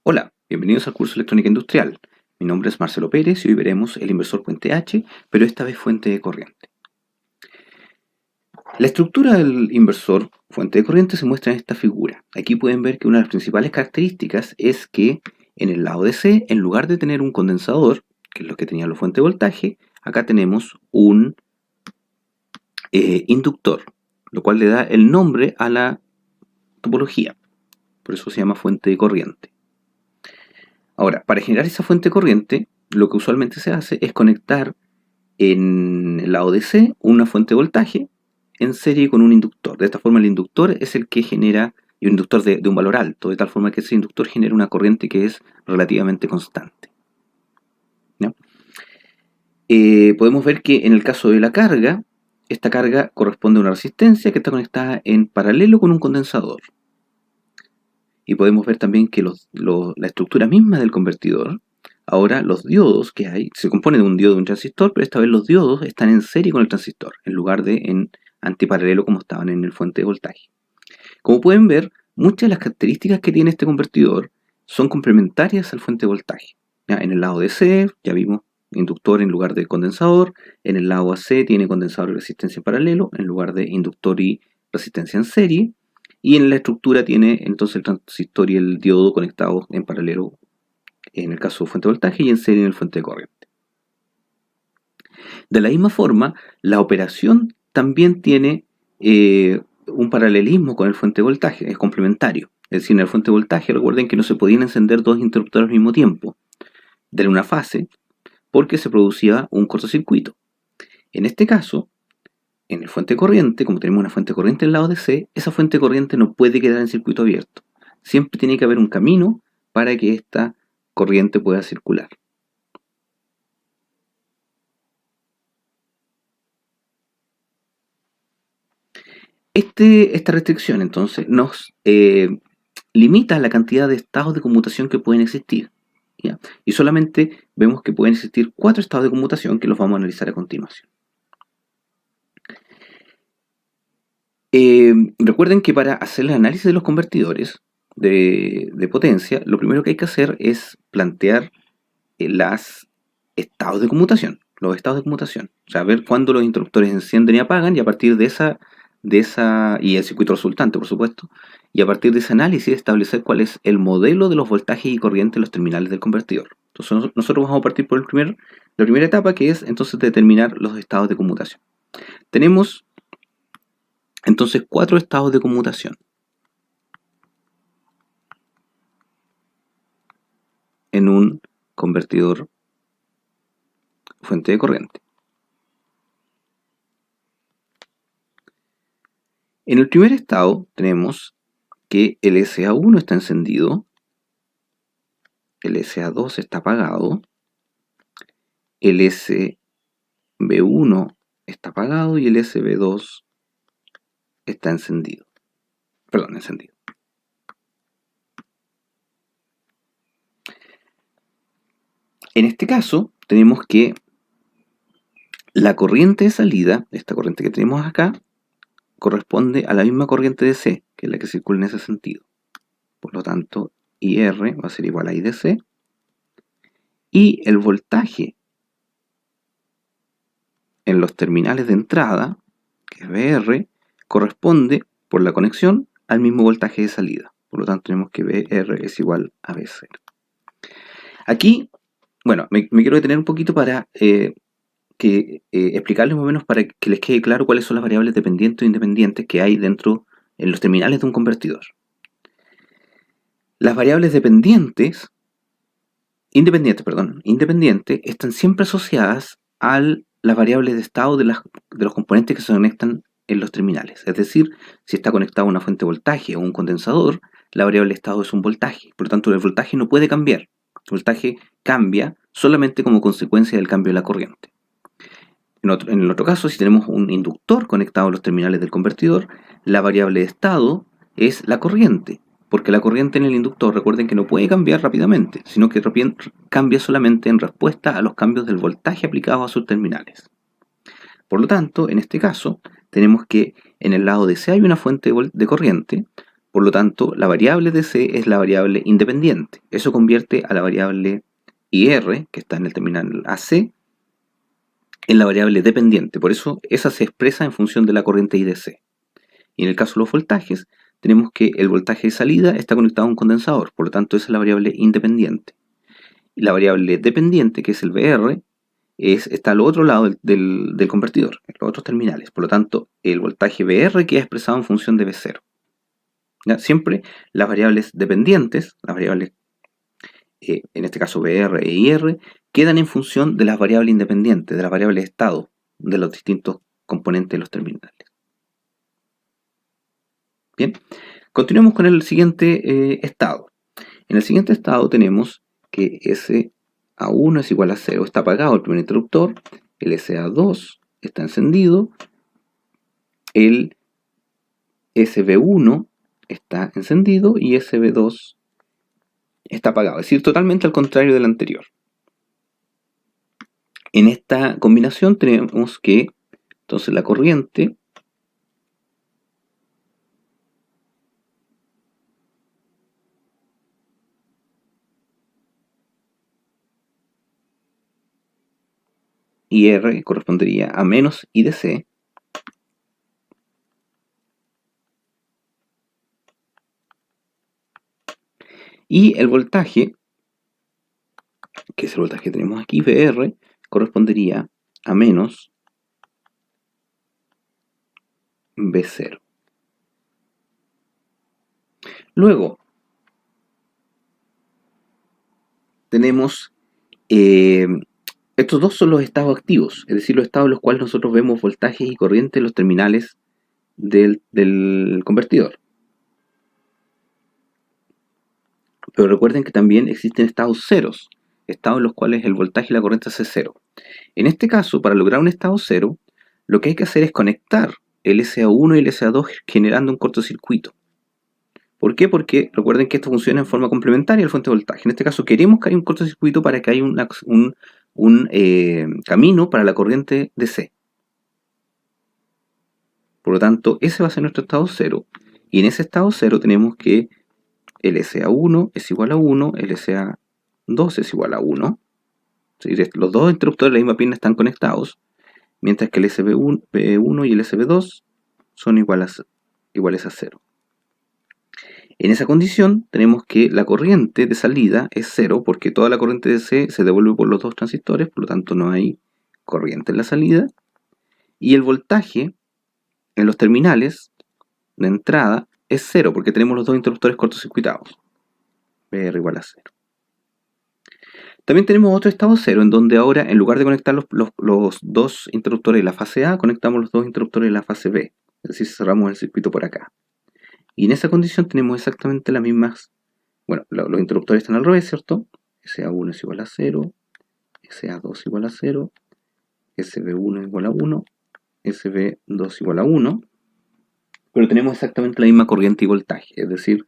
Hola, bienvenidos al curso Electrónica Industrial. Mi nombre es Marcelo Pérez y hoy veremos el inversor puente H, pero esta vez fuente de corriente. La estructura del inversor fuente de corriente se muestra en esta figura. Aquí pueden ver que una de las principales características es que en el lado DC, en lugar de tener un condensador, que es lo que tenía la fuente de voltaje, acá tenemos un inductor, lo cual le da el nombre a la topología. Por eso se llama fuente de corriente. Ahora, para generar esa fuente de corriente, lo que usualmente se hace es conectar en el lado DC una fuente de voltaje en serie con un inductor. De esta forma el inductor es el que genera, y un inductor de un valor alto, de tal forma que ese inductor genera una corriente que es relativamente constante. ¿Ya? Podemos ver que en el caso de la carga, esta carga corresponde a una resistencia que está conectada en paralelo con un condensador. Y podemos ver también que la estructura misma del convertidor, ahora los diodos que hay, se compone de un diodo y un transistor, pero esta vez los diodos están en serie con el transistor, en lugar de en antiparalelo como estaban en el fuente de voltaje. Como pueden ver, muchas de las características que tiene este convertidor son complementarias al fuente de voltaje. ¿Ya? En el lado DC, ya vimos inductor en lugar de condensador. En el lado AC tiene condensador y resistencia en paralelo, en lugar de inductor y resistencia en serie. Y en la estructura tiene entonces el transistor y el diodo conectados en paralelo en el caso de fuente de voltaje y en serie en el fuente de corriente. De la misma forma, la operación también tiene un paralelismo con el fuente de voltaje, es complementario. Es decir, en el fuente de voltaje recuerden que no se podían encender dos interruptores al mismo tiempo de una fase porque se producía un cortocircuito. En este caso, en el fuente de corriente, como tenemos una fuente de corriente en el lado DC, esa fuente de corriente no puede quedar en circuito abierto. Siempre tiene que haber un camino para que esta corriente pueda circular. Esta restricción entonces nos limita la cantidad de estados de conmutación que pueden existir. ¿Ya? Y solamente vemos que pueden existir 4 estados de conmutación que los vamos a analizar a continuación. Recuerden que para hacer el análisis de los convertidores de potencia, lo primero que hay que hacer es plantear los estados de conmutación. Los estados de conmutación. O sea, ver cuándo los interruptores encienden y apagan y a partir de esa y el circuito resultante, por supuesto, y a partir de ese análisis establecer cuál es el modelo de los voltajes y corrientes en los terminales del convertidor. Entonces nosotros vamos a partir por la primera etapa, que es entonces determinar los estados de conmutación. Tenemos entonces 4 estados de conmutación en un convertidor fuente de corriente. En el primer estado tenemos que el SA1 está encendido, el SA2 está apagado, el SB1 está apagado y el SB2 está encendido. Perdón, encendido. En este caso, tenemos que la corriente de salida, esta corriente que tenemos acá, corresponde a la misma corriente DC, que es la que circula en ese sentido. Por lo tanto, IR va a ser igual a IDC. Y el voltaje en los terminales de entrada, que es VR, corresponde, por la conexión, al mismo voltaje de salida. Por lo tanto, tenemos que VR es igual a V0. Aquí, bueno, me quiero detener un poquito para explicarles más o menos para que les quede claro cuáles son las variables dependientes e independientes que hay dentro en los terminales de un convertidor. Las variables independientes están siempre asociadas a las variables de estado de los componentes que se conectan en los terminales. Es decir, si está conectado a una fuente de voltaje o un condensador, la variable de estado es un voltaje. Por lo tanto, el voltaje no puede cambiar. El voltaje cambia solamente como consecuencia del cambio de la corriente. En el otro caso, si tenemos un inductor conectado a los terminales del convertidor, la variable de estado es la corriente, porque la corriente en el inductor, recuerden que no puede cambiar rápidamente, sino que cambia solamente en respuesta a los cambios del voltaje aplicados a sus terminales. Por lo tanto, en este caso, tenemos que en el lado DC hay una fuente de corriente, Por lo tanto, la variable DC es la variable independiente. Eso convierte a la variable IR, que está en el terminal AC, en la variable dependiente. Por eso, esa se expresa en función de la corriente IDC. Y en el caso de los voltajes, tenemos que el voltaje de salida está conectado a un condensador. Por lo tanto, esa es la variable independiente. Y la variable dependiente, que es el VR, está al otro lado del convertidor, en los otros terminales. Por lo tanto, el voltaje VR queda expresado en función de V0. ¿Ya? Siempre las variables dependientes, las variables, en este caso VR e IR, quedan en función de las variables independientes, de las variables de estado de los distintos componentes de los terminales. Bien, continuemos con el siguiente estado. En el siguiente estado tenemos que SA1 es igual a 0, está apagado el primer interruptor, el SA2 está encendido, el SB1 está encendido y SB2 está apagado, es decir, totalmente al contrario del anterior. En esta combinación tenemos que, entonces, la corriente IR correspondería a menos IDC, y el voltaje, que es el voltaje que tenemos aquí, VR, correspondería a menos V0. Luego, tenemos, estos dos son los estados activos, es decir, los estados en los cuales nosotros vemos voltajes y corrientes en los terminales del convertidor. Pero recuerden que también existen estados ceros, estados en los cuales el voltaje y la corriente es cero. En este caso, para lograr un estado cero, lo que hay que hacer es conectar el SA1 y el SA2 generando un cortocircuito. ¿Por qué? Porque recuerden que esto funciona en forma complementaria al fuente de voltaje. En este caso queremos que haya un cortocircuito para que haya un camino para la corriente DC. Por lo tanto, ese va a ser nuestro estado cero. Y en ese estado cero tenemos que el SA1 es igual a 1, el SA2 es igual a 1. Los dos interruptores de la misma pina están conectados, mientras que el SB1 y el SB2 son iguales a 0. En esa condición tenemos que la corriente de salida es 0 porque toda la corriente DC se devuelve por los dos transistores, por lo tanto no hay corriente en la salida. Y el voltaje en los terminales de entrada es 0 porque tenemos los dos interruptores cortocircuitados. VR igual a 0. También tenemos otro estado 0 en donde ahora en lugar de conectar los dos interruptores de la fase A, conectamos los dos interruptores de la fase B. Es decir, cerramos el circuito por acá. Y en esa condición tenemos exactamente las mismas. Bueno, los interruptores están al revés, ¿cierto? SA1 es igual a 0, SA2 igual a 0, SB1 igual a 1, SB2 igual a 1. Pero tenemos exactamente la misma corriente y voltaje, es decir,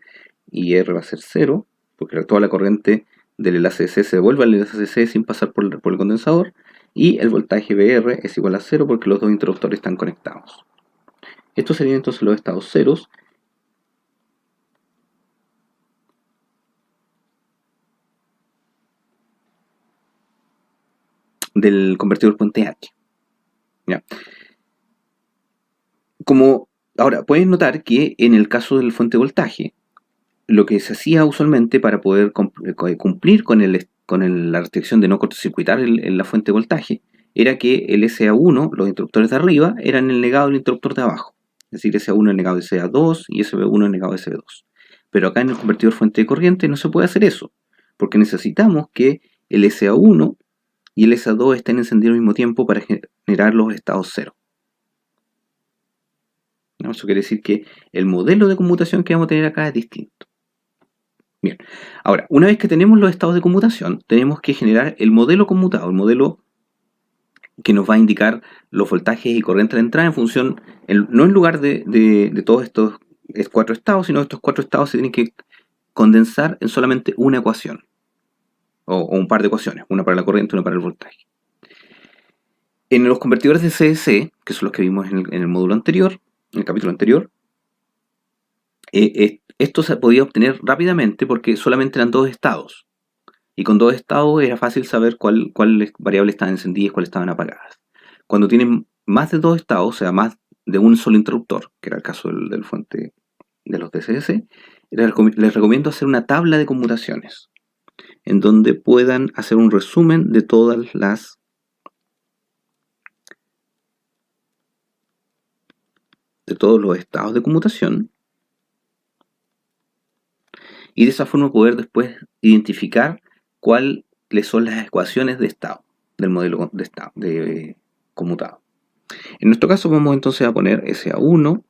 IR va a ser 0, porque toda la corriente del enlace DC se devuelve al enlace DC sin pasar por el condensador, y el voltaje VR es igual a 0 porque los dos interruptores están conectados. Estos serían entonces los estados ceros. Del convertidor puente H. ¿Ya? Ahora, pueden notar que en el caso del fuente de voltaje, lo que se hacía usualmente para poder cumplir con la restricción de no cortocircuitar la fuente de voltaje, era que el SA1, los interruptores de arriba, eran el negado del interruptor de abajo. Es decir, SA1 es negado de SA2 y SB1 es negado de SB2. Pero acá en el convertidor fuente de corriente no se puede hacer eso, porque necesitamos que el SA1 y el SA2 estén encendidos al mismo tiempo para generar los estados cero. ¿No? Eso quiere decir que el modelo de conmutación que vamos a tener acá es distinto. Bien, ahora, una vez que tenemos los estados de conmutación, tenemos que generar el modelo conmutado, el modelo que nos va a indicar los voltajes y corrientes de entrada en función, no en lugar de todos estos cuatro estados, sino estos cuatro estados se tienen que condensar en solamente una ecuación, o un par de ecuaciones, una para la corriente y una para el voltaje. En los convertidores de CDC, que son los que vimos en el módulo anterior, en el capítulo anterior, Esto se podía obtener rápidamente porque solamente eran dos estados. Y con dos estados era fácil saber cuáles variables estaban encendidas y cuáles estaban apagadas. Cuando tienen más de dos estados, o sea, más de un solo interruptor, que era el caso del fuente de los DCS, les recomiendo hacer una tabla de conmutaciones en donde puedan hacer un resumen de todos los estados de conmutación, y de esa forma poder después identificar cuáles son las ecuaciones de estado del modelo de estado de conmutado. En nuestro caso vamos entonces a poner SA1,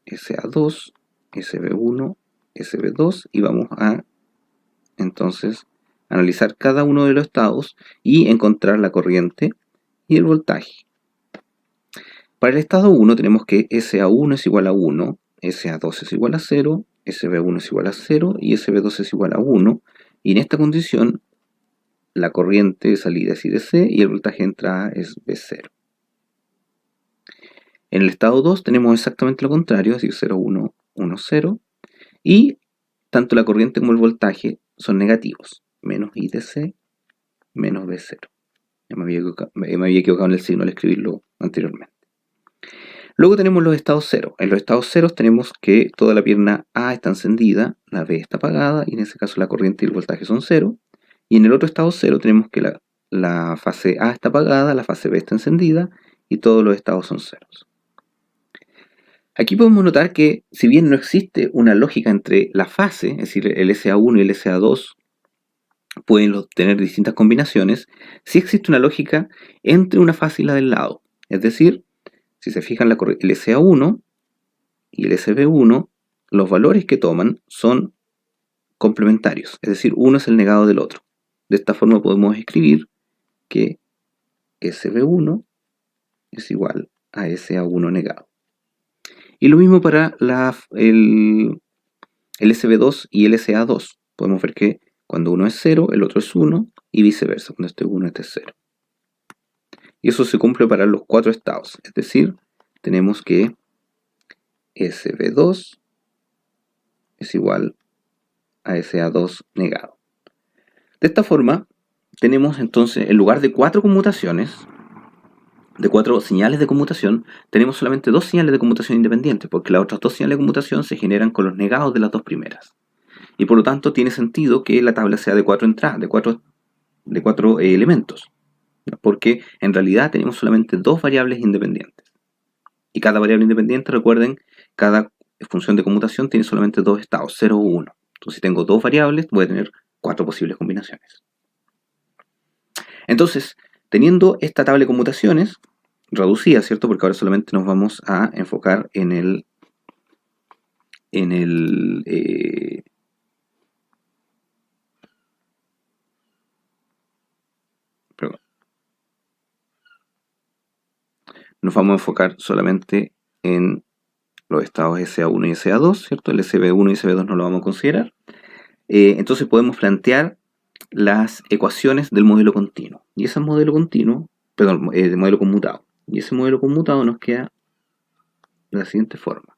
SA2, SB1, SB2 y vamos a entonces analizar cada uno de los estados y encontrar la corriente y el voltaje. Para el estado 1 tenemos que SA1 es igual a 1, SA2 es igual a 0, SB1 es igual a 0 y SB2 es igual a 1. Y en esta condición la corriente de salida es IDC y el voltaje de entrada es B0. En el estado 2 tenemos exactamente lo contrario, es decir, 0, 1, 1, 0. Y tanto la corriente como el voltaje son negativos. Menos IDC, menos B0. Ya me había equivocado en el signo al escribirlo anteriormente. Luego tenemos los estados 0. En los estados 0 tenemos que toda la pierna A está encendida, la B está apagada, y en ese caso la corriente y el voltaje son 0. Y en el otro estado 0 tenemos que la fase A está apagada, la fase B está encendida, y todos los estados son ceros. Aquí podemos notar que, si bien no existe una lógica entre la fase, es decir, el SA1 y el SA2 pueden tener distintas combinaciones, sí existe una lógica entre una fase y la del lado. Es decir, si se fijan, el SA1 y el SB1, los valores que toman son complementarios, es decir, uno es el negado del otro. De esta forma podemos escribir que SB1 es igual a SA1 negado. Y lo mismo para el SB2 y el SA2. Podemos ver que cuando uno es 0, el otro es 1 y viceversa, cuando este es 1, este es 0. Y eso se cumple para los cuatro estados, es decir, tenemos que SB2 es igual a SA2 negado. De esta forma, tenemos entonces, en lugar de cuatro conmutaciones, de cuatro señales de conmutación, tenemos solamente dos señales de conmutación independientes, porque las otras dos señales de conmutación se generan con los negados de las dos primeras. Y por lo tanto tiene sentido que la tabla sea de cuatro entradas, de cuatro elementos, porque en realidad tenemos solamente dos variables independientes. Y cada variable independiente, recuerden, cada función de conmutación tiene solamente dos estados, 0 o 1. Entonces, si tengo dos variables, voy a tener cuatro posibles combinaciones. Entonces, teniendo esta tabla de conmutaciones reducida, ¿cierto? Porque ahora solamente nos vamos a enfocar en el perdón, nos vamos a enfocar solamente en los estados SA1 y SA2, ¿cierto? El SB1 y SB2 no lo vamos a considerar. Entonces podemos plantear las ecuaciones del modelo continuo. Y ese modelo continuo, perdón, el modelo conmutado. Y ese modelo conmutado nos queda de la siguiente forma.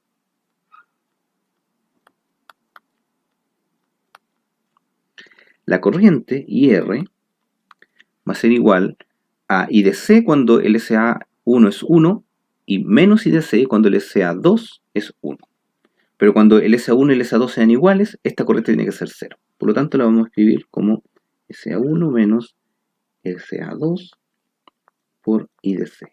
La corriente IR va a ser igual a IDC cuando el SA1 es 1 y menos IDC cuando el SA2 es 1. Pero cuando el SA1 y el SA2 sean iguales, esta corriente tiene que ser 0. Por lo tanto, la vamos a escribir como SA1 menos SA2 por IDC.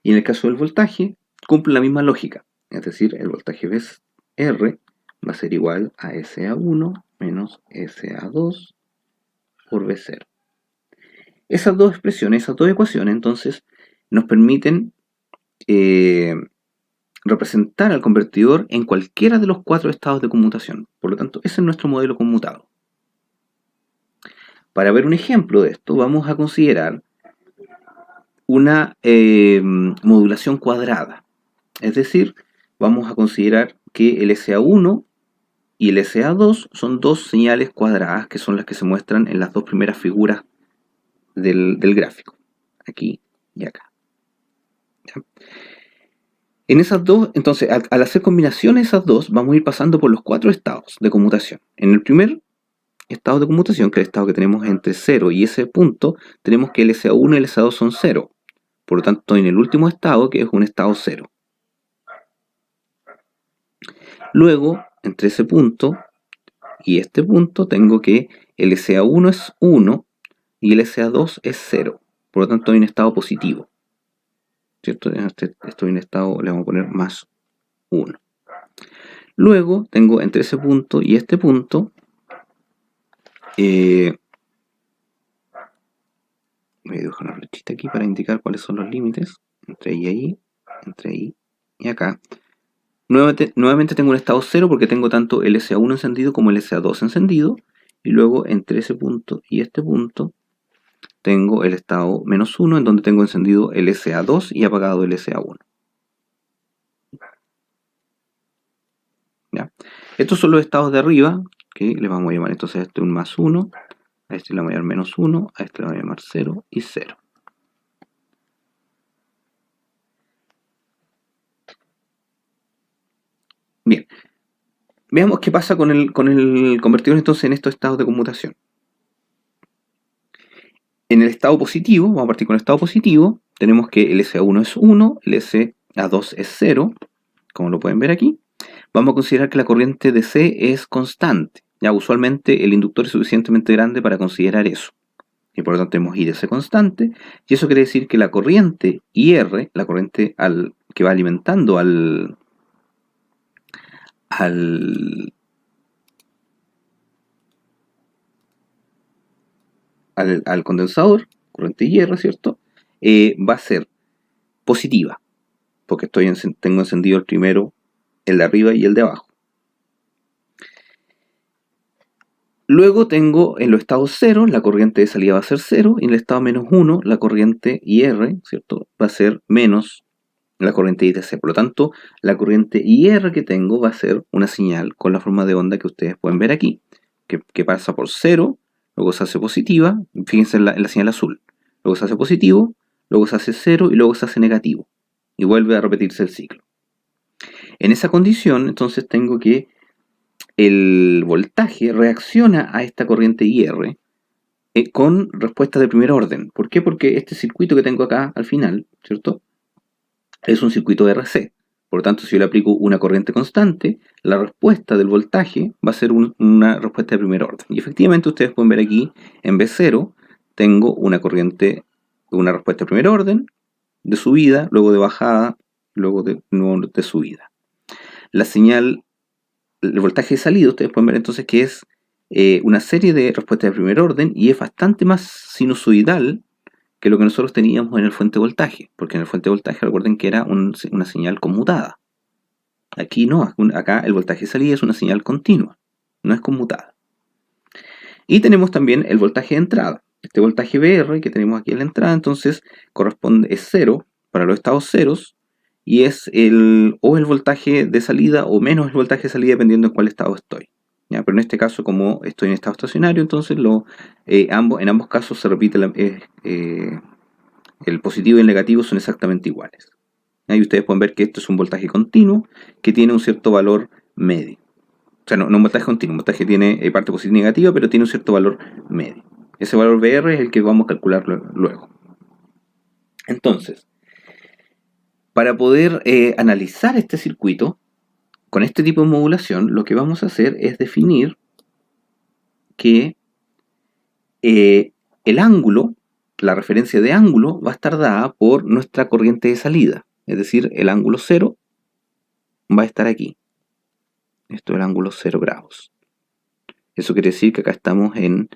Y en el caso del voltaje, cumple la misma lógica. Es decir, el voltaje VR va a ser igual a SA1 menos SA2 por V0. Esas dos expresiones, esas dos ecuaciones, entonces, nos permiten representar al convertidor en cualquiera de los cuatro estados de conmutación. Por lo tanto, ese es nuestro modelo conmutado. Para ver un ejemplo de esto, vamos a considerar una modulación cuadrada. Es decir, vamos a considerar que el SA1 y el SA2 son dos señales cuadradas que son las que se muestran en las dos primeras figuras del gráfico, aquí y acá. ¿Ya? En esas dos, entonces, al hacer combinación de esas dos, vamos a ir pasando por los 4 estados de conmutación. En el primer estado de conmutación, que es el estado que tenemos entre 0 y ese punto, tenemos que LSA1 y LSA2 son 0. Por lo tanto, estoy en el último estado, que es un estado 0. Luego, entre ese punto y este punto, tengo que LSA1 es 1 y LSA2 es 0. Por lo tanto, estoy en estado positivo. ¿Cierto? Estoy en estado, le vamos a poner más 1. Luego, tengo entre ese punto y este punto, voy a dibujar una flechita aquí para indicar cuáles son los límites. Entre ahí, entre ahí y acá. Nuevamente tengo un estado 0 porque tengo tanto LSA1 encendido como LSA2 encendido. Y luego entre ese punto y este punto tengo el estado menos 1 en donde tengo encendido LSA2 y apagado LSA1. ¿Ya? Estos son los estados de arriba que le vamos a llamar entonces a este un más 1, a este le vamos a llamar menos 1, a este le vamos a llamar 0 y 0. Bien, veamos qué pasa con el convertidor entonces en estos estados de conmutación. En el estado positivo, vamos a partir con el estado positivo, tenemos que el LSA1 es 1, el LSA2 es 0, como lo pueden ver aquí. Vamos a considerar que la corriente DC es constante. Ya usualmente el inductor es suficientemente grande para considerar eso. Y por lo tanto tenemos IDC constante. Y eso quiere decir que la corriente IR, la corriente que va alimentando al condensador, corriente IR, ¿cierto? Va a ser positiva, porque tengo encendido el primero, el de arriba y el de abajo. Luego tengo en los estados 0, la corriente de salida va a ser 0, y en el estado menos 1, la corriente IR, ¿cierto? Va a ser menos la corriente IDC. Por lo tanto, la corriente IR que tengo va a ser una señal con la forma de onda que ustedes pueden ver aquí, que pasa por 0, luego se hace positiva, fíjense en la señal azul, luego se hace positivo, luego se hace 0 y luego se hace negativo. Y vuelve a repetirse el ciclo. En esa condición, entonces tengo que el voltaje reacciona a esta corriente IR con respuestas de primer orden. ¿Por qué? Porque este circuito que tengo acá al final, ¿cierto? Es un circuito RC. Por lo tanto, si yo le aplico una corriente constante, la respuesta del voltaje va a ser una respuesta de primer orden. Y efectivamente ustedes pueden ver aquí, en B0, tengo una respuesta de primer orden, de subida, luego de bajada, luego de subida. La señal, el voltaje de salida, ustedes pueden ver entonces que es una serie de respuestas de primer orden y es bastante más sinusoidal que lo que nosotros teníamos en el fuente de voltaje, porque en el fuente de voltaje recuerden que era una señal conmutada. Aquí no, acá el voltaje de salida es una señal continua, no es conmutada. Y tenemos también el voltaje de entrada. Este voltaje VR que tenemos aquí en la entrada, entonces es 0 para los estados ceros, y es el voltaje de salida o menos el voltaje de salida dependiendo en cuál estado estoy. ¿Ya? Pero en este caso, como estoy en estado estacionario, entonces en ambos casos se repite el positivo y el negativo son exactamente iguales. Ahí ustedes pueden ver que esto es un voltaje continuo que tiene un cierto valor medio. O sea, no un voltaje continuo, un voltaje tiene parte positiva y negativa, pero tiene un cierto valor medio. Ese valor VR es el que vamos a calcular luego. Entonces, para poder analizar este circuito, con este tipo de modulación, lo que vamos a hacer es definir que el ángulo, la referencia de ángulo, va a estar dada por nuestra corriente de salida. Es decir, el ángulo 0 va a estar aquí. Esto es el ángulo 0 grados. Eso quiere decir que acá estamos en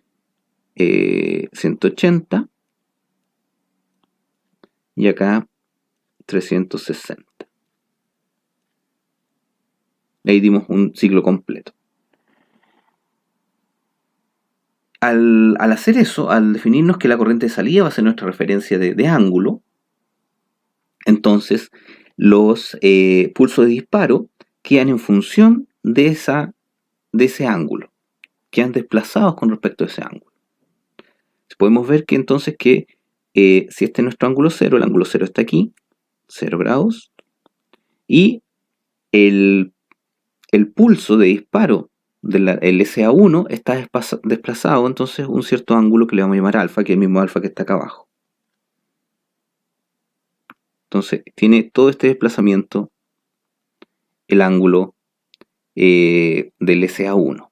180 y acá 360. Ahí dimos un ciclo completo. Al hacer eso, al definirnos que la corriente de salida va a ser nuestra referencia de ángulo, entonces los pulsos de disparo quedan en función de ese ángulo, quedan desplazados con respecto a ese ángulo. Podemos ver que entonces si este es nuestro ángulo 0, el ángulo 0 está aquí, 0 grados, Y el pulso de disparo del SA1 está desplazado entonces un cierto ángulo que le vamos a llamar alfa, que es el mismo alfa que está acá abajo. Entonces tiene todo este desplazamiento el ángulo del SA1.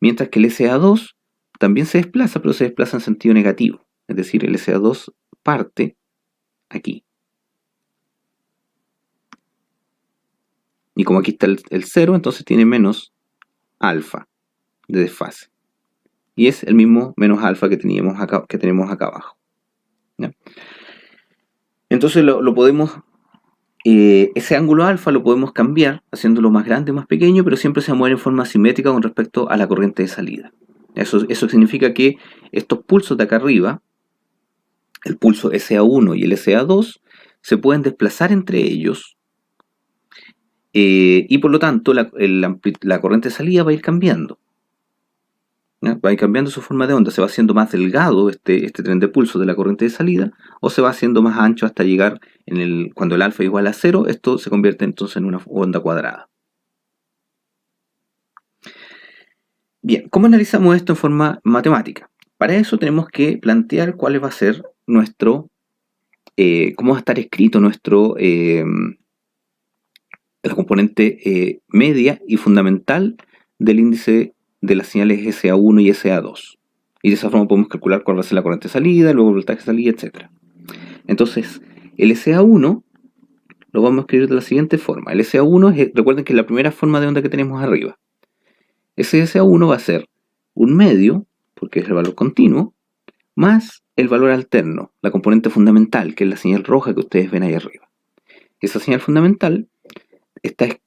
Mientras que el SA2 también se desplaza, pero se desplaza en sentido negativo. Es decir, el SA2 parte aquí. Y como aquí está el 0, entonces tiene menos alfa de desfase. Y es el mismo menos alfa que tenemos acá abajo. ¿Ya? Entonces lo podemos, ese ángulo alfa lo podemos cambiar haciéndolo más grande o más pequeño, pero siempre se va a mover en forma simétrica con respecto a la corriente de salida. Eso significa que estos pulsos de acá arriba, el pulso SA1 y el SA2, se pueden desplazar entre ellos y por lo tanto la corriente de salida va a ir cambiando. ¿Ya? Va a ir cambiando su forma de onda, se va haciendo más delgado este tren de pulso de la corriente de salida, o se va haciendo más ancho hasta llegar, cuando el alfa es igual a 0, esto se convierte entonces en una onda cuadrada. Bien, ¿cómo analizamos esto en forma matemática? Para eso tenemos que plantear cuál va a ser cómo va a estar escrito la componente media y fundamental del índice de las señales SA1 y SA2. Y de esa forma podemos calcular cuál va a ser la corriente de salida, luego el voltaje de salida, etc. Entonces, el SA1 lo vamos a escribir de la siguiente forma. El SA1, recuerden que es la primera forma de onda que tenemos arriba. Ese SA1 va a ser un medio, porque es el valor continuo, más el valor alterno, la componente fundamental, que es la señal roja que ustedes ven ahí arriba. Esa señal fundamental,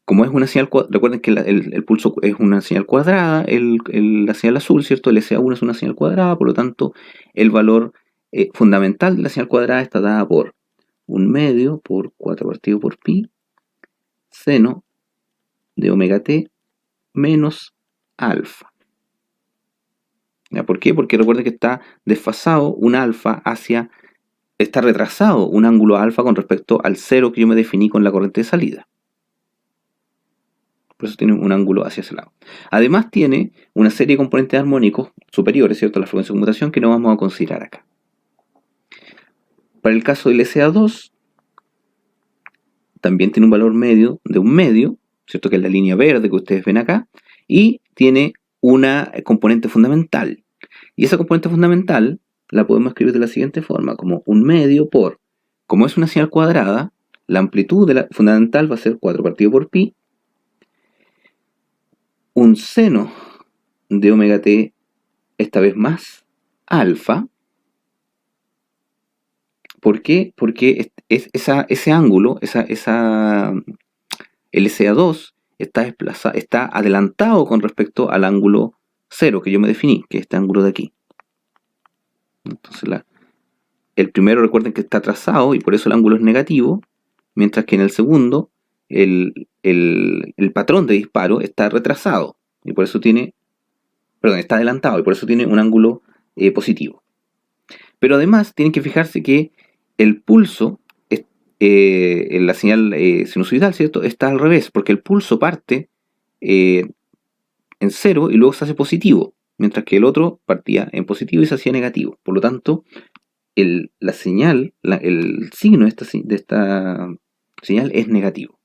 como es una señal, recuerden que el pulso es una señal cuadrada, la señal azul, ¿cierto? El SA1 es una señal cuadrada, por lo tanto, el valor fundamental de la señal cuadrada está dada por un medio por 4 partido por pi, seno de omega t menos alfa. ¿Ya? ¿Por qué? Porque recuerden que está desfasado un alfa está retrasado un ángulo alfa con respecto al 0 que yo me definí con la corriente de salida. Por eso tiene un ángulo hacia ese lado. Además tiene una serie de componentes armónicos superiores, ¿cierto?, a la frecuencia de conmutación, que no vamos a considerar acá. Para el caso del SA2, también tiene un valor medio de un medio, ¿cierto?, que es la línea verde que ustedes ven acá, y tiene una componente fundamental. Y esa componente fundamental la podemos escribir de la siguiente forma, como un medio por, como es una señal cuadrada, la amplitud de la fundamental va a ser 4 partido por pi, un seno de omega t, esta vez más alfa. ¿Por qué? Porque ese ángulo, el SA2 está adelantado con respecto al ángulo 0 que yo me definí, que es este ángulo de aquí. Entonces el primero, recuerden que está atrasado y por eso el ángulo es negativo, mientras que en el segundo el patrón de disparo está retrasado y por eso está adelantado y por eso tiene un ángulo positivo. Pero además tienen que fijarse que el pulso en la señal sinusoidal, ¿cierto?, está al revés, porque el pulso parte en 0 y luego se hace positivo, mientras que el otro partía en positivo y se hacía negativo. Por lo tanto, la señal, el signo de esta señal es negativo.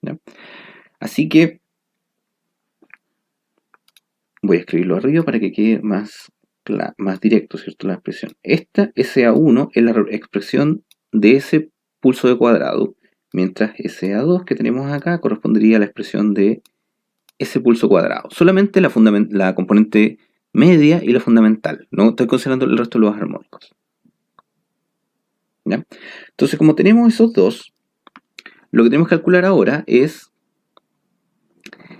¿Ya? Así que voy a escribirlo arriba para que quede más directo, ¿cierto?, la expresión. Esta SA1 es la expresión de ese pulso de cuadrado, mientras SA2 que tenemos acá correspondería a la expresión de ese pulso cuadrado. Solamente la componente media y la fundamental. No estoy considerando el resto de los armónicos. ¿Ya? Entonces, como tenemos esos dos, lo que tenemos que calcular ahora es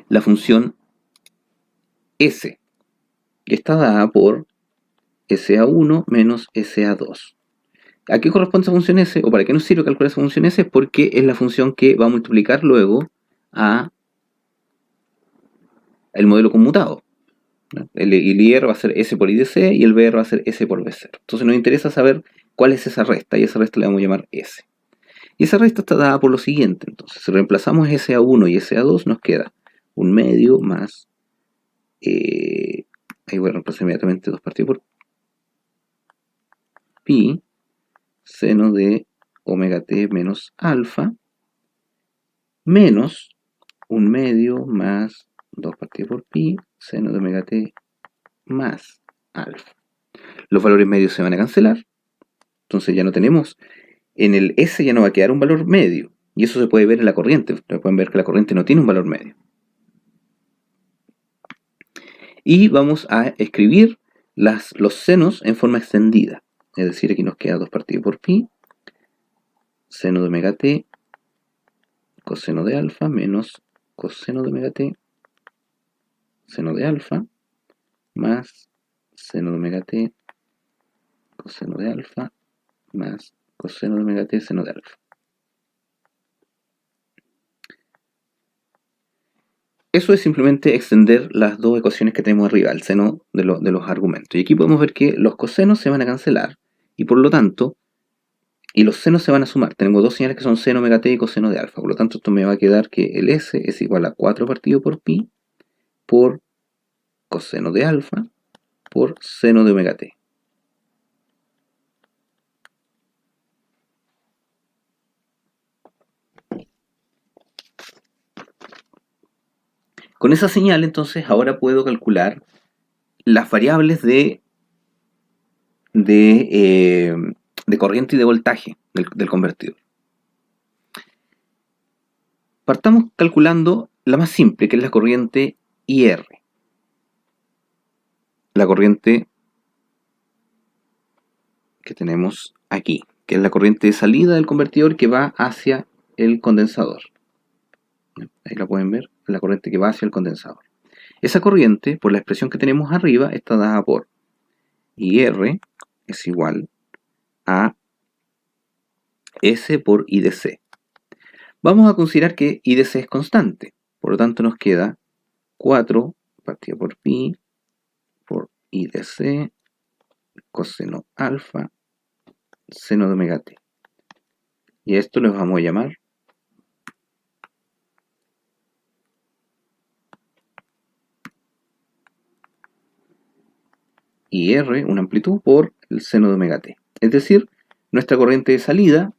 la función S, que está dada por SA1 menos SA2. ¿A qué corresponde esa función S? ¿O para qué nos sirve calcular esa función S? Porque es la función que va a multiplicar luego a el modelo conmutado. El IR va a ser S por IDC y el BR va a ser S por BC. Entonces nos interesa saber cuál es esa resta, y esa resta le vamos a llamar S. Y esa respuesta está dada por lo siguiente. Entonces, si reemplazamos SA1 y SA2, nos queda un medio más, ahí voy a reemplazar inmediatamente 2 partido por pi, seno de omega t menos alfa, menos un medio más 2 partido por pi, seno de omega t más alfa. Los valores medios se van a cancelar, entonces ya no tenemos, en el S ya no va a quedar un valor medio, y eso se puede ver en la corriente. Ustedes pueden ver que la corriente no tiene un valor medio. Y vamos a escribir los senos en forma extendida, es decir, aquí nos queda 2 partido por pi, seno de omega t, coseno de alfa, menos coseno de omega t, seno de alfa, más seno de omega t, coseno de alfa, más coseno de omega t, seno de alfa. Eso es simplemente extender las dos ecuaciones que tenemos arriba, el seno de los argumentos. Y aquí podemos ver que los cosenos se van a cancelar, y por lo tanto, y los senos se van a sumar. Tenemos dos señales que son seno omega t y coseno de alfa. Por lo tanto, esto me va a quedar que el S es igual a 4 partido por pi por coseno de alfa por seno de omega t. Con esa señal, entonces, ahora puedo calcular las variables de corriente y de voltaje del convertidor. Partamos calculando la más simple, que es la corriente IR. La corriente que tenemos aquí, que es la corriente de salida del convertidor que va hacia el condensador. Ahí la pueden ver, la corriente que va hacia el condensador. Esa corriente, por la expresión que tenemos arriba, está dada por IR es igual a S por IDC. Vamos a considerar que IDC es constante, por lo tanto nos queda 4 partido por pi por IDC coseno alfa seno de omega t. Y a esto les vamos a llamar IR, una amplitud, por el seno de omega t. Es decir, nuestra corriente de salida,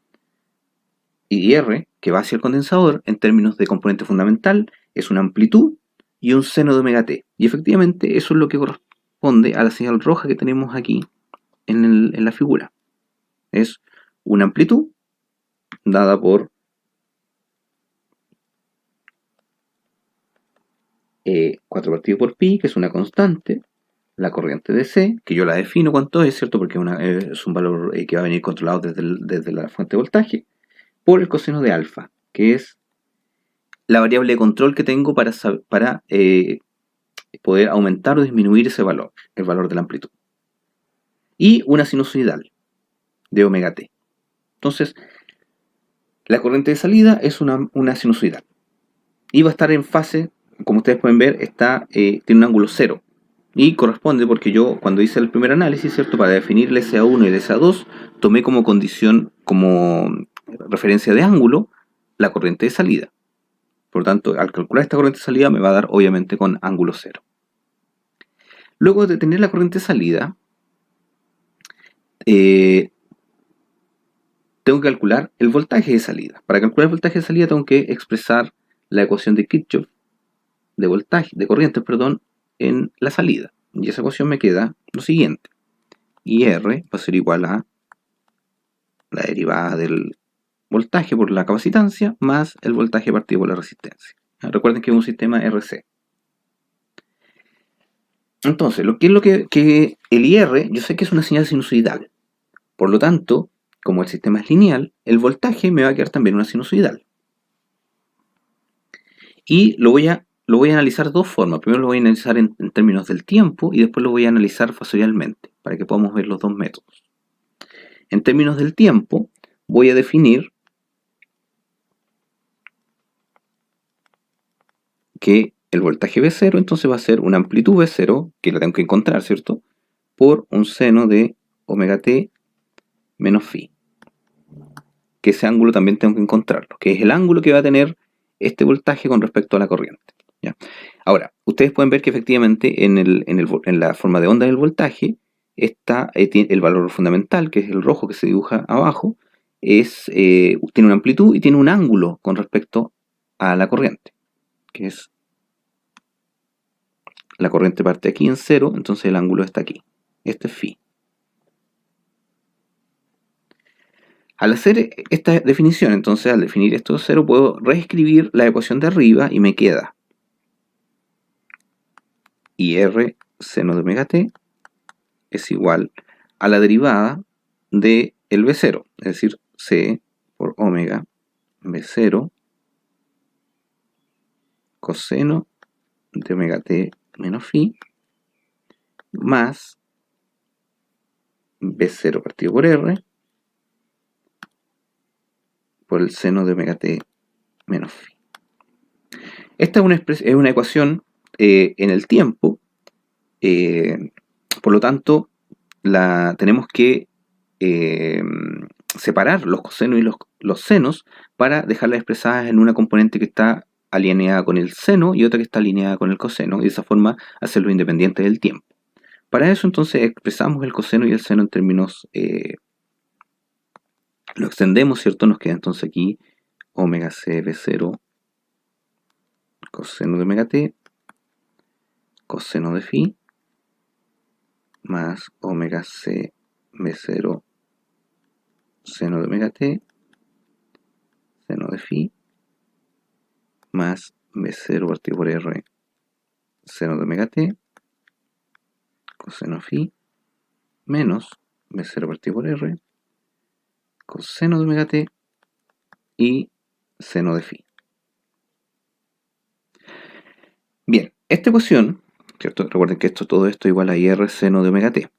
IR, que va hacia el condensador, en términos de componente fundamental, es una amplitud y un seno de omega t. Y efectivamente eso es lo que corresponde a la señal roja que tenemos aquí en la figura. Es una amplitud dada por 4 partido por pi, que es una constante, la corriente de C, que yo la defino cuánto es, ¿cierto? Porque es un valor que va a venir controlado desde la fuente de voltaje, por el coseno de alfa, que es la variable de control que tengo para poder aumentar o disminuir ese valor, el valor de la amplitud. Y una sinusoidal de omega t. Entonces, la corriente de salida es una sinusoidal. Y va a estar en fase, como ustedes pueden ver, tiene un ángulo 0. Y corresponde porque yo, cuando hice el primer análisis, ¿cierto? Para definir el SA1 y el SA2, tomé como condición, como referencia de ángulo, la corriente de salida. Por lo tanto, al calcular esta corriente de salida me va a dar, obviamente, con ángulo 0. Luego de tener la corriente de salida, tengo que calcular el voltaje de salida. Para calcular el voltaje de salida tengo que expresar la ecuación de Kirchhoff de corriente, en la salida. Y esa ecuación me queda lo siguiente. IR va a ser igual a la derivada del voltaje por la capacitancia más el voltaje partido por la resistencia. Recuerden que es un sistema RC. Entonces, lo que el IR, yo sé que es una señal sinusoidal. Por lo tanto, como el sistema es lineal, el voltaje me va a quedar también una sinusoidal. Y lo voy a analizar de dos formas. Primero lo voy a analizar en términos del tiempo y después lo voy a analizar fasorialmente, para que podamos ver los dos métodos. En términos del tiempo, voy a definir que el voltaje V0 entonces va a ser una amplitud V0, que la tengo que encontrar, ¿cierto? Por un seno de omega t menos phi. que ese ángulo también tengo que encontrarlo, que es el ángulo que va a tener este voltaje con respecto a la corriente, ¿ya? Ahora, ustedes pueden ver que efectivamente en la forma de onda del voltaje está el valor fundamental, que es el rojo que se dibuja abajo, tiene una amplitud y tiene un ángulo con respecto a la corriente, que es la corriente parte aquí en cero, entonces el ángulo está aquí. Este es phi. Al hacer esta definición, entonces al definir esto de cero, puedo reescribir la ecuación de arriba y me queda IR seno de omega t es igual a la derivada de el B0, es decir, C por omega B0 coseno de omega t menos phi más B0 partido por R por el seno de omega t menos phi. Esta es una ecuación en el tiempo, por lo tanto, tenemos que separar los cosenos y los senos para dejarlas expresadas en una componente que está alineada con el seno y otra que está alineada con el coseno, y de esa forma hacerlo independiente del tiempo. Para eso entonces expresamos el coseno y el seno en términos, lo extendemos, ¿cierto? Nos queda entonces aquí omega c b0 coseno de omega t coseno de phi más omega c b0 seno de omega t seno de phi más b0 partido por r seno de omega t coseno phi menos b0 partido por r coseno de omega t y seno de phi. Bien, esta ecuación, ¿cierto? Recuerden que todo esto igual a ir seno de omega t.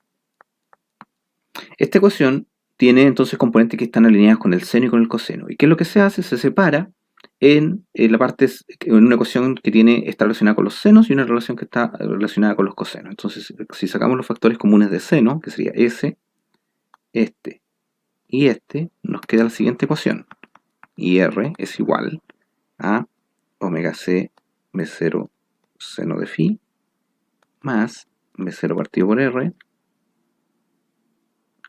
Esta ecuación tiene entonces componentes que están alineados con el seno y con el coseno. ¿Y qué es lo que se hace? Se separa en una ecuación que está relacionada con los senos y una relación que está relacionada con los cosenos. Entonces, si sacamos los factores comunes de seno, que sería este y este, nos queda la siguiente ecuación. IR es igual a omega c b0 seno de phi más b0 partido por r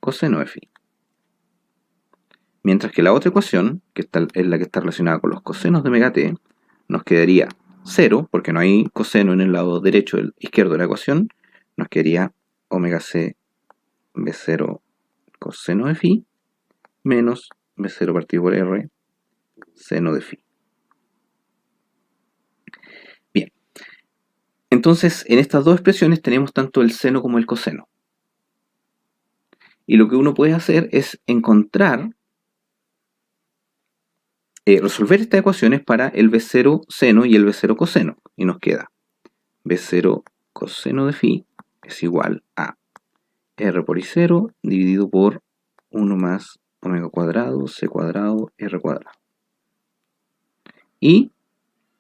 coseno de phi. Mientras que la otra ecuación, es la que está relacionada con los cosenos de omega t, nos quedaría 0, porque no hay coseno en el lado derecho y izquierdo de la ecuación, nos quedaría omega c b0 coseno de phi menos b0 partido por r seno de phi. Bien, entonces en estas dos expresiones tenemos tanto el seno como el coseno. Y lo que uno puede hacer es resolver estas ecuaciones para el B0 seno y el B0 coseno. Y nos queda B0 coseno de phi es igual a R por I0 dividido por 1 más omega cuadrado, C cuadrado, R cuadrado. Y,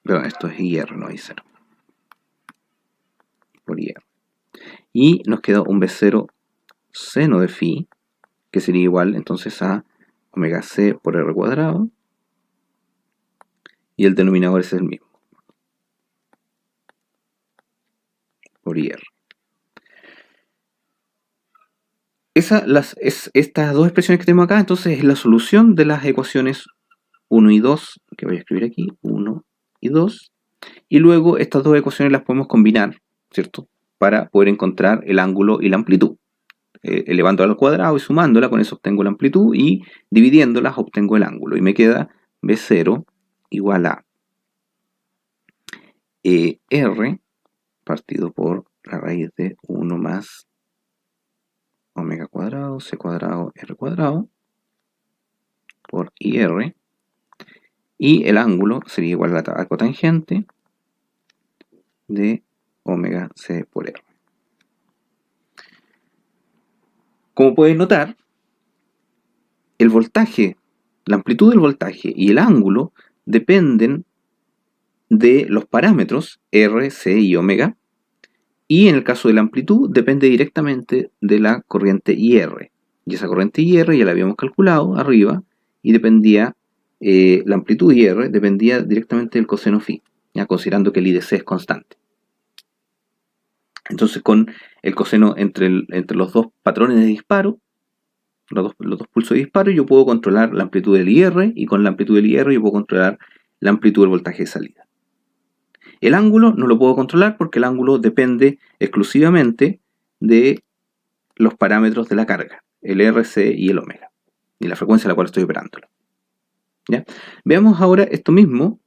perdón, esto es IR, no I0. Por IR. Y nos queda un B0 seno de phi, que sería igual entonces a omega C por R cuadrado. Y el denominador es el mismo. Por IR. Estas dos expresiones que tenemos acá, entonces, es la solución de las ecuaciones 1 y 2, que voy a escribir aquí, 1 y 2, y luego estas dos ecuaciones las podemos combinar, ¿cierto? Para poder encontrar el ángulo y la amplitud. Elevándola al cuadrado y sumándola, con eso obtengo la amplitud, y dividiéndolas obtengo el ángulo, y me queda B0 igual a R partido por la raíz de 1 más omega cuadrado, C cuadrado, R cuadrado, por IR, y el ángulo sería igual a la cotangente de omega C por R. Como pueden notar, el voltaje, la amplitud del voltaje y el ángulo dependen de los parámetros R, C y omega, y en el caso de la amplitud depende directamente de la corriente IR. Y esa corriente IR ya la habíamos calculado arriba, y dependía, la amplitud IR dependía directamente del coseno phi, ya considerando que el IDC es constante. Entonces con el coseno entre los dos patrones de disparo, los dos pulsos de disparo, yo puedo controlar la amplitud del IR, y con la amplitud del IR yo puedo controlar la amplitud del voltaje de salida. El ángulo no lo puedo controlar porque el ángulo depende exclusivamente de los parámetros de la carga, el RC y el omega, y la frecuencia a la cual estoy operándolo. ¿Ya? Veamos ahora esto mismo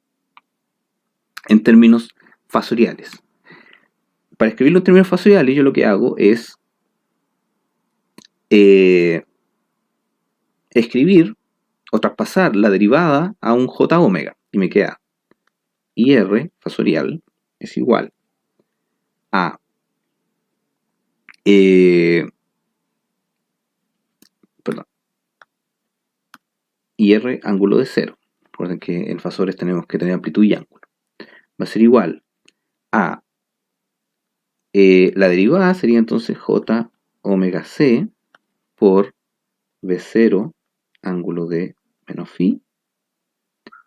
en términos fasoriales. Para escribirlo en términos fasoriales, yo lo que hago es escribir o traspasar la derivada a un j omega, y me queda IR fasorial es igual a IR ángulo de 0. Recuerden que en fasores tenemos que tener amplitud y ángulo. Va a ser igual a la derivada sería entonces j omega c por v0 ángulo de menos phi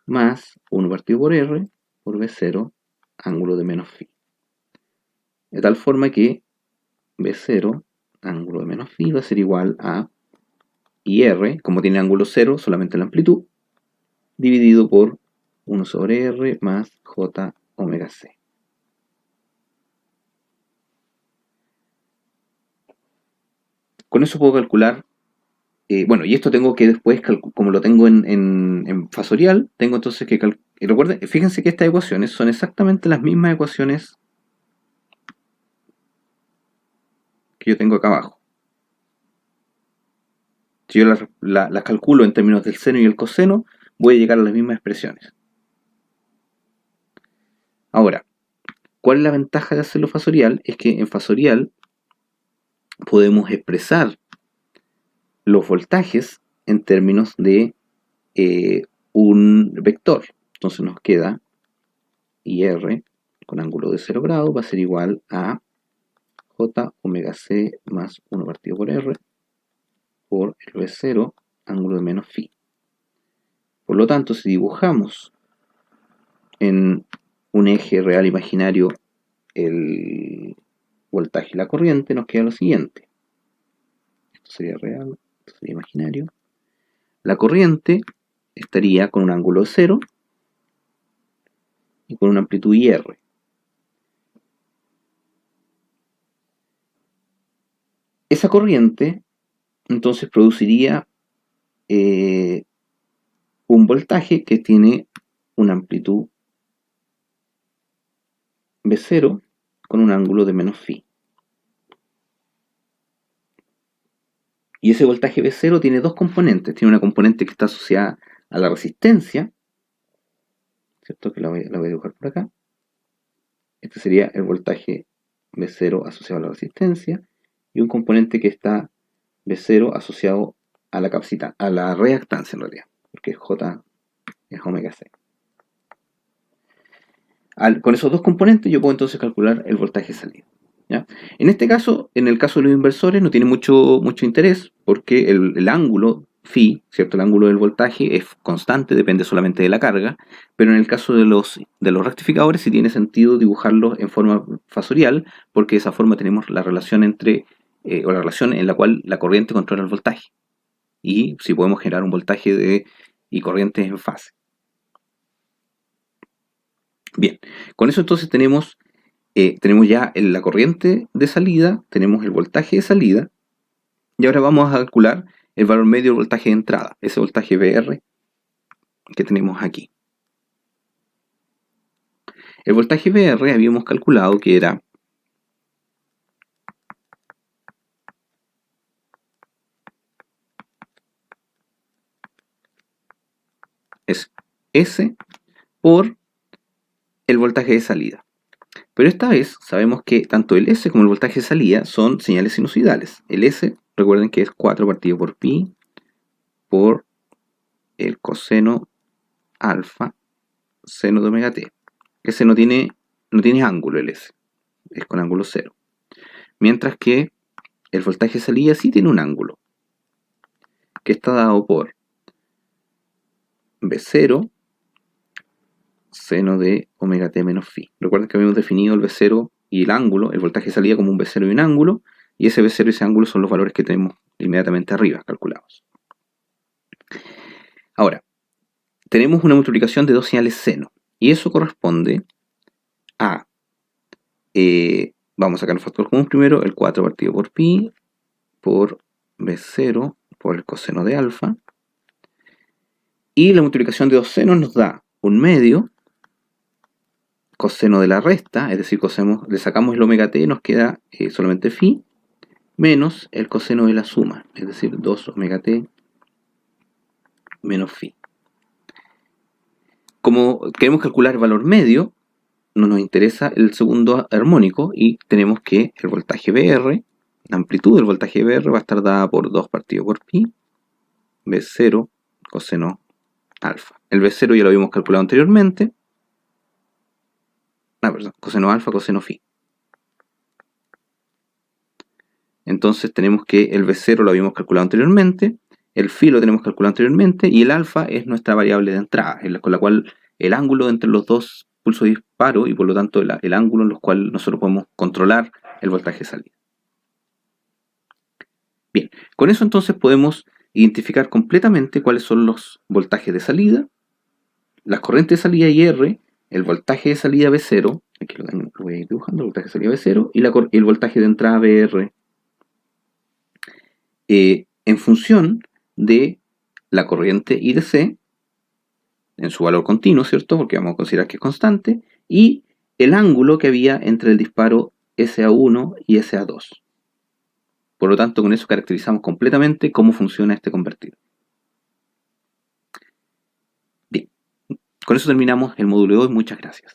más 1 partido por r por v0 ángulo de menos phi. De tal forma que v0 ángulo de menos phi va a ser igual a IR, como tiene ángulo 0, solamente la amplitud, dividido por 1 sobre r más j omega c. Con eso puedo calcular, bueno, y esto tengo que después, como lo tengo en fasorial, tengo entonces que calcular. Recuerden, fíjense que estas ecuaciones son exactamente las mismas ecuaciones que yo tengo acá abajo. Si yo las calculo en términos del seno y el coseno, voy a llegar a las mismas expresiones. Ahora, ¿cuál es la ventaja de hacerlo fasorial? Es que en fasorial podemos expresar los voltajes en términos de un vector. Entonces nos queda IR con ángulo de 0 grados va a ser igual a j omega c más 1 partido por r por el v0 ángulo de menos phi. Por lo tanto, si dibujamos en un eje real imaginario el voltaje y la corriente, nos queda lo siguiente. Esto sería real, esto sería imaginario. La corriente estaría con un ángulo de 0 y con una amplitud IR. Esa corriente entonces produciría un voltaje que tiene una amplitud V0 con un ángulo de menos phi. Y ese voltaje V0 tiene dos componentes. Tiene una componente que está asociada a la resistencia, ¿cierto? Que la voy a dibujar por acá. Este sería el voltaje V0 asociado a la resistencia. Y un componente que está V0 asociado a la reactancia en realidad, porque J es omega C. Con esos dos componentes yo puedo entonces calcular el voltaje salido. ¿Ya? En este caso, en el caso de los inversores, no tiene mucho interés porque el ángulo phi, ¿cierto? El ángulo del voltaje es constante, depende solamente de la carga, pero en el caso de los rectificadores sí tiene sentido dibujarlos en forma fasorial, porque de esa forma tenemos la relación o la relación en la cual la corriente controla el voltaje. Y si podemos generar un voltaje y corrientes en fase. Bien, con eso entonces tenemos ya la corriente de salida, tenemos el voltaje de salida, y ahora vamos a calcular el valor medio del voltaje de entrada, ese voltaje VR que tenemos aquí. El voltaje VR habíamos calculado que era S por el voltaje de salida. Pero esta vez sabemos que tanto el S como el voltaje de salida son señales sinusoidales. El S, recuerden que es 4 partido por pi por el coseno alfa seno de omega t. Ese no tiene ángulo, el S, es con ángulo 0. Mientras que el voltaje de salida sí tiene un ángulo, que está dado por B0 seno de omega t menos phi. Recuerden que habíamos definido el B0 y el ángulo, el voltaje de salida como un B0 y un ángulo, y ese B0 y ese ángulo son los valores que tenemos inmediatamente arriba, calculados. Ahora, tenemos una multiplicación de dos señales seno, y eso corresponde a, vamos a sacar el factor común primero, el 4 partido por pi, por B0, por el coseno de alfa, y la multiplicación de dos senos nos da un medio, coseno de la resta, es decir, le sacamos el omega t, nos queda solamente phi, menos el coseno de la suma, es decir, 2 omega t menos phi. Como queremos calcular el valor medio, no nos interesa el segundo armónico y tenemos que el voltaje BR, la amplitud del voltaje BR va a estar dada por 2 partido por pi, B0 coseno alfa. El B0 ya lo habíamos calculado anteriormente, coseno alfa, coseno phi. Entonces tenemos que el B0 lo habíamos calculado anteriormente, el phi lo tenemos calculado anteriormente y el alfa es nuestra variable de entrada, con la cual el ángulo entre los dos pulsos de disparo y por lo tanto el ángulo en los cuales nosotros podemos controlar el voltaje de salida. Bien, con eso entonces podemos identificar completamente cuáles son los voltajes de salida, las corrientes de salida IR, el voltaje de salida B0, aquí lo voy a ir dibujando, el voltaje de salida B0 y el voltaje de entrada BR, en función de la corriente IDC, en su valor continuo, ¿cierto? Porque vamos a considerar que es constante, y el ángulo que había entre el disparo SA1 y SA2. Por lo tanto, con eso caracterizamos completamente cómo funciona este convertidor. Bien, con eso terminamos el módulo de hoy. Muchas gracias.